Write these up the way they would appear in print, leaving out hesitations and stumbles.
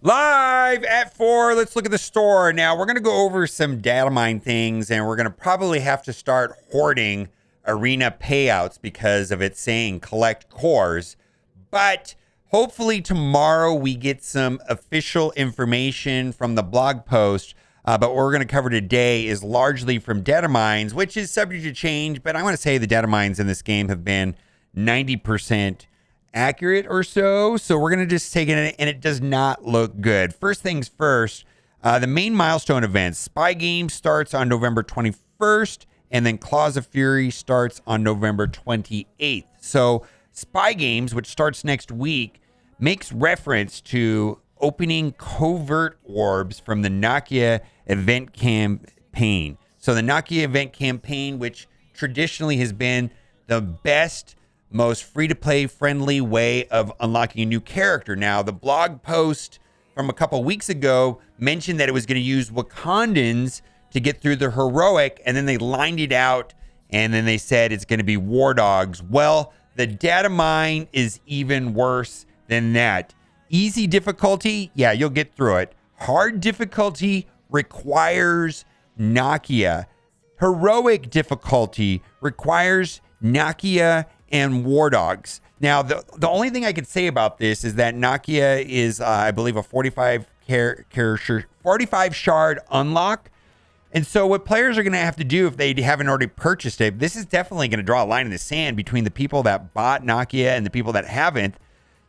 Live at 4, let's look at the store. Now, we're going to go over some data mine things, and we're going to probably have to start hoarding arena payouts because of it saying collect cores. But hopefully tomorrow we get some official information from the blog post. But what we're going to cover today is largely from data mines, which is subject to change. But I want to say the data mines in this game have been 90% accurate or so. So we're going to just take it, and it does not look good. First things first, the main milestone event, Spy Game, starts on November 21st, and then Claws of Fury starts on November 28th. So Spy Games, which starts next week, makes reference to opening covert orbs from the Nakia event campaign. So the Nakia event campaign, which traditionally has been the best, most free-to-play friendly way of unlocking a new character. Now, the blog post from a couple weeks ago mentioned that it was going to use Wakandans to get through the heroic, and then they lined it out, and then they said it's going to be war dogs. Well, the data mine is even worse than that. Easy difficulty, yeah, you'll get through it. Hard difficulty requires Nakia. Heroic difficulty requires Nakia and war dogs. Now, the only thing I could say about this is that Nakia is, I believe, a 45 shard unlock. And so what players are going to have to do if they haven't already purchased it, this is definitely going to draw a line in the sand between the people that bought Nakia and the people that haven't.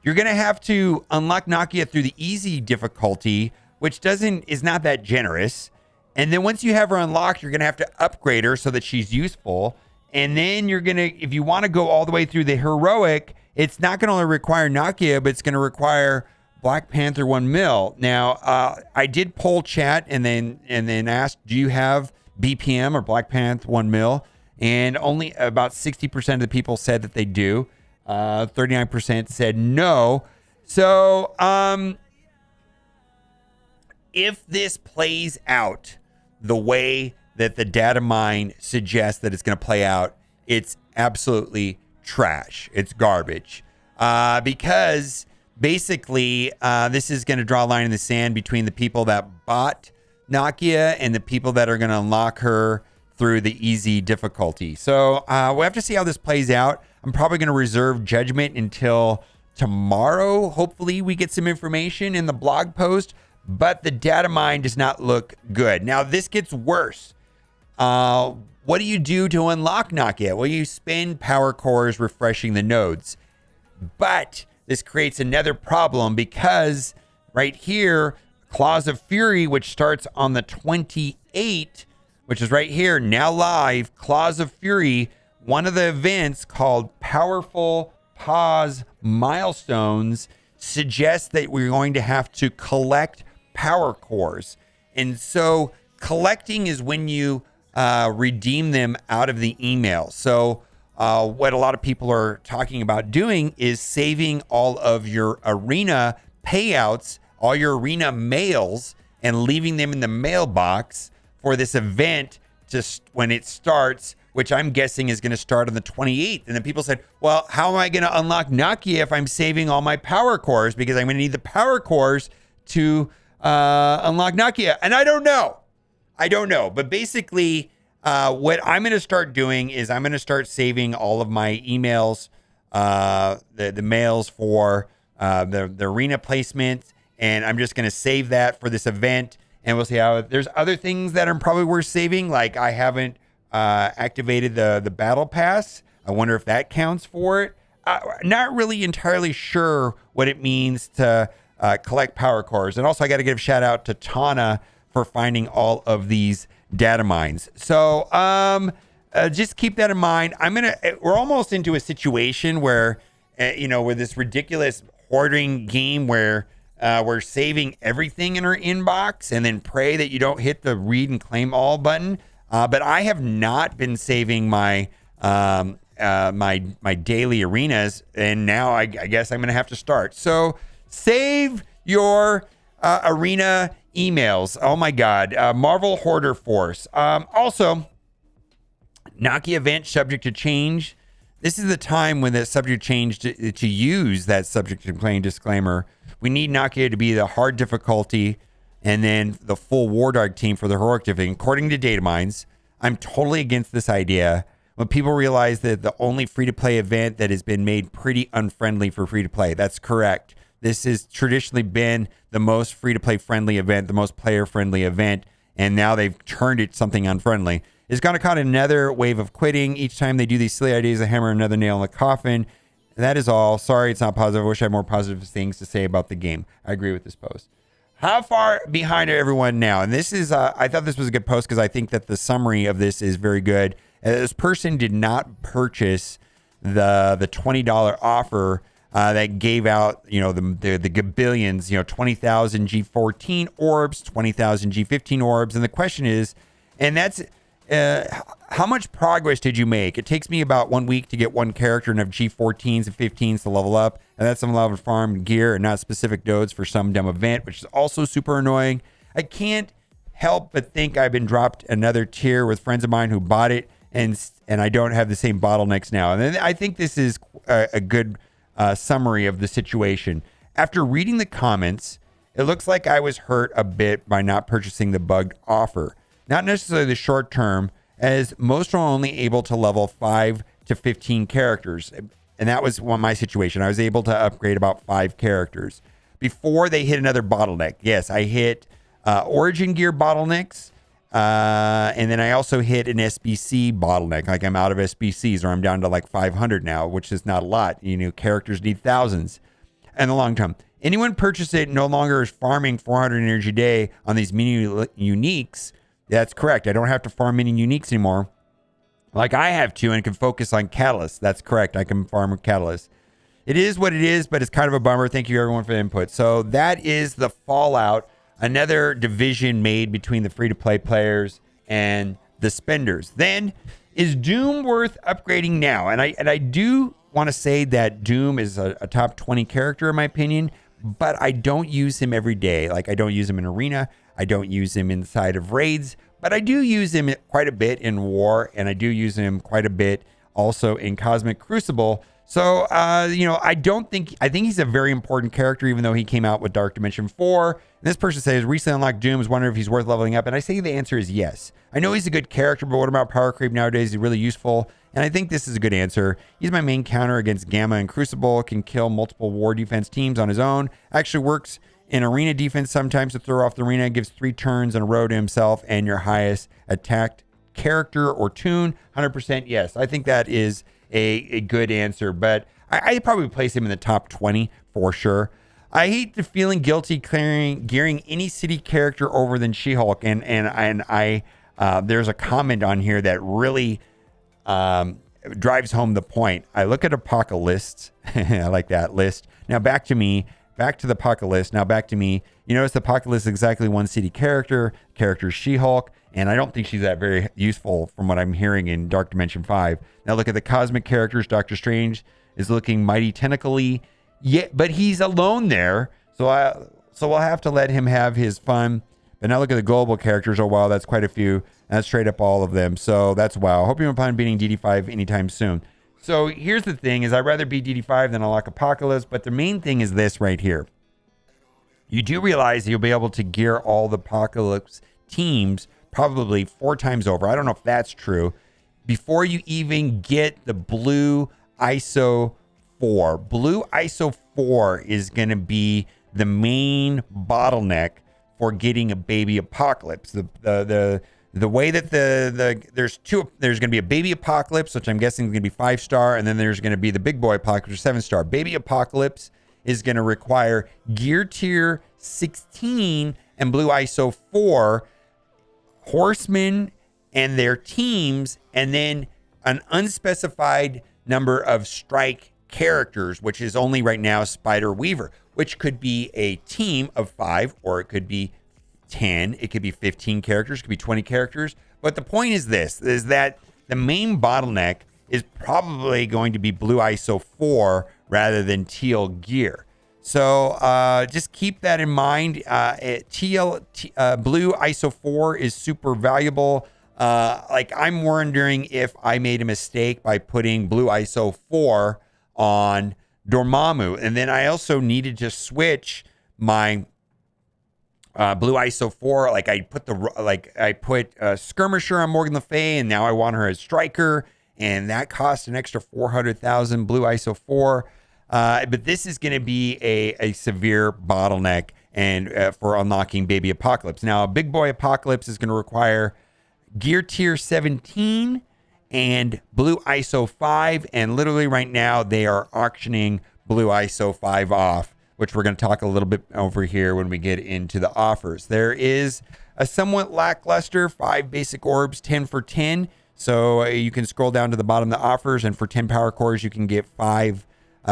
You're going to have to unlock Nakia through the easy difficulty, which is not that generous. And then once you have her unlocked, you're going to have to upgrade her so that she's useful. And then you're going to, if you want to go all the way through the heroic, it's not going to only require Nakia, but it's going to require Black Panther 1 mil. Now, I did poll chat and then asked, do you have BPM or Black Panther 1 mil? And only about 60% of the people said that they do. 39% said no. So, if this plays out the way that the data mine suggests that it's going to play out, it's absolutely trash. It's garbage. Because basically, this is going to draw a line in the sand between the people that bought Nakia and the people that are going to unlock her through the easy difficulty. So we'll have to see how this plays out. I'm probably going to reserve judgment until tomorrow. Hopefully we get some information in the blog post, but the data mine does not look good. Now, this gets worse. What do you do to unlock Nakia? Well, you spend power cores refreshing the nodes. But this creates another problem because right here, Claws of Fury, which starts on the 28th, which is right here, now live, Claws of Fury, one of the events called Powerful Pause Milestones suggests that we're going to have to collect power cores. And so collecting is when you redeem them out of the email. So what a lot of people are talking about doing is saving all of your arena payouts, all your arena mails, and leaving them in the mailbox for this event just when it starts, which I'm guessing is going to start on the 28th. And then people said, well, how am I going to unlock Nakia if I'm saving all my power cores? Because I'm going to need the power cores to unlock Nakia. And I don't know. But basically, what I'm going to start doing is I'm going to start saving all of my emails, the mails for the arena placement. And I'm just going to save that for this event. And we'll see how there's other things that are probably worth saving. Like I haven't activated the battle pass. I wonder if that counts for it. Not really entirely sure what it means to collect power cores. And also I got to give a shout out to Tana for finding all of these data mines. So just keep that in mind. We're almost into a situation where, where this ridiculous hoarding game where we're saving everything in our inbox and then pray that you don't hit the read and claim all button. But I have not been saving my my daily arenas, and now I guess I'm going to have to start. So save your arena emails. Oh my God. Marvel Hoarder Force. Also, Nakia event subject to change. This is the time when the subject changed to use that subject to claim disclaimer. We need Nakia to be the hard difficulty and then the full War Dog team for the heroic difficulty. According to data mines, I'm totally against this idea. When people realize that the only free-to-play event that has been made pretty unfriendly for free-to-play. That's correct. This has traditionally been the most free-to-play friendly event, the most player-friendly event, and now they've turned it something unfriendly. It's going to cause another wave of quitting. Each time they do these silly ideas, they hammer another nail in the coffin. That is all. Sorry, it's not positive. I wish I had more positive things to say about the game. I agree with this post. How far behind are everyone now? And this is, I thought this was a good post because I think that the summary of this is very good. This person did not purchase the $20 offer that gave out, the gabillions, 20,000 G14 orbs, 20,000 G15 orbs. And the question is, and that's, how much progress did you make? It takes me about 1 week to get one character and have G14s and 15s to level up. And that's some level of farm gear and not specific nodes for some dumb event, which is also super annoying. I can't help but think I've been dropped another tier with friends of mine who bought it, and I don't have the same bottlenecks now. And then I think this is a good summary of the situation. After reading the comments, it looks like I was hurt a bit by not purchasing the bugged offer. Not necessarily the short term, as most are only able to level 5 to 15 characters. And that was my situation. I was able to upgrade about 5 characters before they hit another bottleneck. Yes, I hit Origin Gear bottlenecks. And then I also hit an SBC bottleneck. Like I'm out of SBCs, or I'm down to like 500 now, which is not a lot. Characters need thousands in the long term. Anyone purchase it no longer is farming 400 energy a day on these mini uniques. That's correct. I don't have to farm mini uniques anymore like I have to, and can focus on catalysts. That's correct. I can farm with catalysts. It is what it is, but it's kind of a bummer. Thank you everyone for the input. So that is the fallout. Another division made between the free-to-play players and the spenders. Then, is Doom worth upgrading now? And I do want to say that Doom is a top 20 character in my opinion, but I don't use him every day. Like I don't use him in Arena. I don't use him inside of raids, but I do use him quite a bit in War, and I do use him quite a bit also in Cosmic Crucible. So, I think he's a very important character, even though he came out with Dark Dimension 4. And this person says, recently unlocked Doom, is wondering if he's worth leveling up. And I say the answer is yes. I know he's a good character, but what about power creep nowadays? He's really useful. And I think this is a good answer. He's my main counter against Gamma and Crucible, can kill multiple war defense teams on his own. Actually works in arena defense sometimes to throw off the arena, gives 3 turns in a row to himself and your highest attacked character or tune. 100% yes. I think that is a good answer, but I'd probably place him in the top 20 for sure. I hate the feeling guilty gearing any city character over than She-Hulk, and I there's a comment on here that really drives home the point. I look at Apocalypse. I like that list. Now back to the Apocalypse. Now back to me. You notice the Apocalypse is exactly one city character She-Hulk, and I don't think she's that very useful from what I'm hearing in Dark Dimension 5. Now look at the cosmic characters. Doctor Strange is looking mighty tentacly, but he's alone there. So we'll have to let him have his fun. But now look at the global characters. Oh, wow, that's quite a few. That's straight up all of them. So that's wow. Hope you don't plan beating DD5 anytime soon. So here's the thing is I'd rather beat DD5 than unlock Apocalypse. But the main thing is this right here. You do realize you'll be able to gear all the Apocalypse teams probably 4 times over. I don't know if that's true. Before you even get the blue ISO 4. Blue ISO 4 is going to be the main bottleneck for getting a baby Apocalypse. The way that there's going to be a baby Apocalypse, which I'm guessing is going to be 5-star, and then there's going to be the big boy Apocalypse, 7-star. Baby Apocalypse is going to require gear tier 16 and blue ISO 4 horsemen and their teams, and then an unspecified number of strike characters, which is only right now Spider Weaver, which could be a team of 5, or it could be 10, it could be 15 characters, it could be 20 characters. But the point is this, is that the main bottleneck is probably going to be blue ISO 4 rather than teal gear. So just keep that in mind. Blue ISO 4 is super valuable. Like, I'm wondering if I made a mistake by putting Blue ISO 4 on Dormammu. And then I also needed to switch my Blue ISO 4. Like, I put Skirmisher on Morgan Le Fay, and now I want her as Striker. And that cost an extra 400,000 Blue ISO 4. But this is going to be a severe bottleneck and for unlocking Baby Apocalypse. Now, Big Boy Apocalypse is going to require Gear Tier 17 and Blue ISO 5. And literally right now, they are auctioning Blue ISO 5 off, which we're going to talk a little bit over here when we get into the offers. There is a somewhat lackluster 5 basic orbs, 10 for 10. So you can scroll down to the bottom of the offers, and for 10 power cores, you can get 5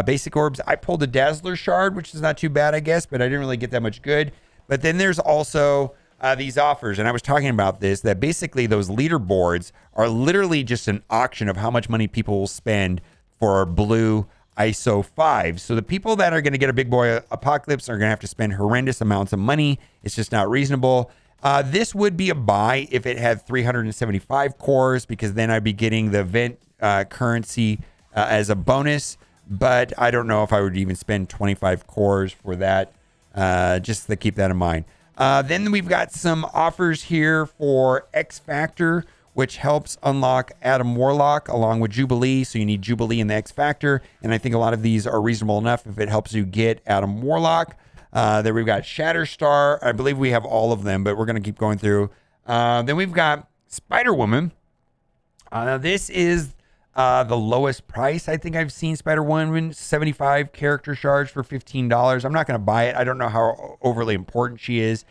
basic orbs. I pulled a Dazzler shard, which is not too bad, I guess, but I didn't really get that much good. But then there's also these offers, and I was talking about this, that basically those leaderboards are literally just an auction of how much money people will spend for Blue ISO 5. So the people that are going to get a Big Boy Apocalypse are going to have to spend horrendous amounts of money. It's just not reasonable. This would be a buy if it had 375 cores, because then I'd be getting the event currency as a bonus. But I don't know if I would even spend 25 cores for that, just to keep that in mind. Then we've got some offers here for X Factor, which helps unlock Adam Warlock along with Jubilee. So you need Jubilee and the X Factor. And I think a lot of these are reasonable enough if it helps you get Adam Warlock. Then we've got Shatterstar. I believe we have all of them, but we're going to keep going through. Then we've got Spider-Woman. This is the lowest price I think I've seen Spider-Woman. 75 character shards for $15. I'm not going to buy it. I don't know how overly important she is.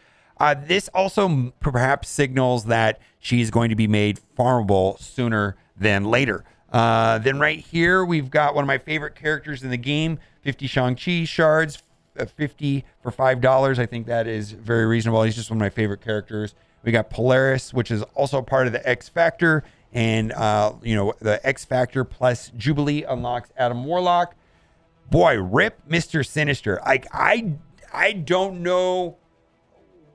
This also perhaps signals that she's going to be made farmable sooner than later. Then right here, we've got one of my favorite characters in the game, 50 Shang-Chi shards, 50 for $5. I think that is very reasonable. He's just one of my favorite characters. We got Polaris, which is also part of the X Factor. And, the X Factor plus Jubilee unlocks Adam Warlock. Boy, rip Mr. Sinister. I don't know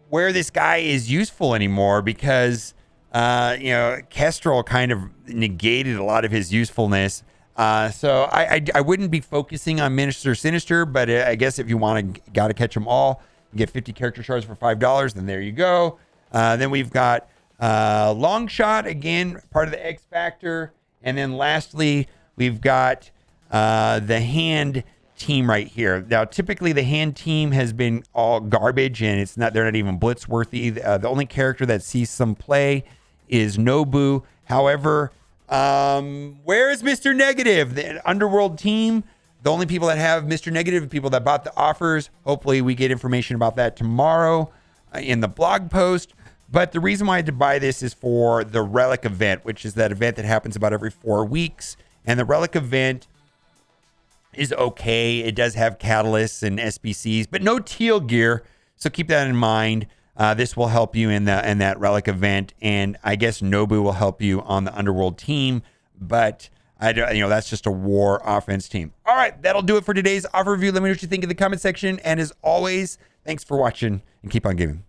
where this guy is useful anymore, because, Kestrel kind of negated a lot of his usefulness. So I wouldn't be focusing on Mr. Sinister, but I guess if you got to catch them all, you get 50 character shards for $5, then there you go. Then we've got Long Shot, again, part of the X Factor. And then lastly, we've got the Hand team right here. Now, typically the Hand team has been all garbage, and they're not even blitz worthy. The only character that sees some play is Nobu. However, where is Mr. Negative? The Underworld team, the only people that have Mr. Negative are people that bought the offers. Hopefully we get information about that tomorrow in the blog post. But the reason why I had to buy this is for the Relic event, which is that event that happens about every 4 weeks. And the Relic event is okay. It does have catalysts and SBCs, but no teal gear. So keep that in mind. This will help you in that Relic event. And I guess Nobu will help you on the Underworld team. But that's just a war offense team. All right, that'll do it for today's offer review. Let me know what you think in the comment section. And as always, thanks for watching and keep on giving.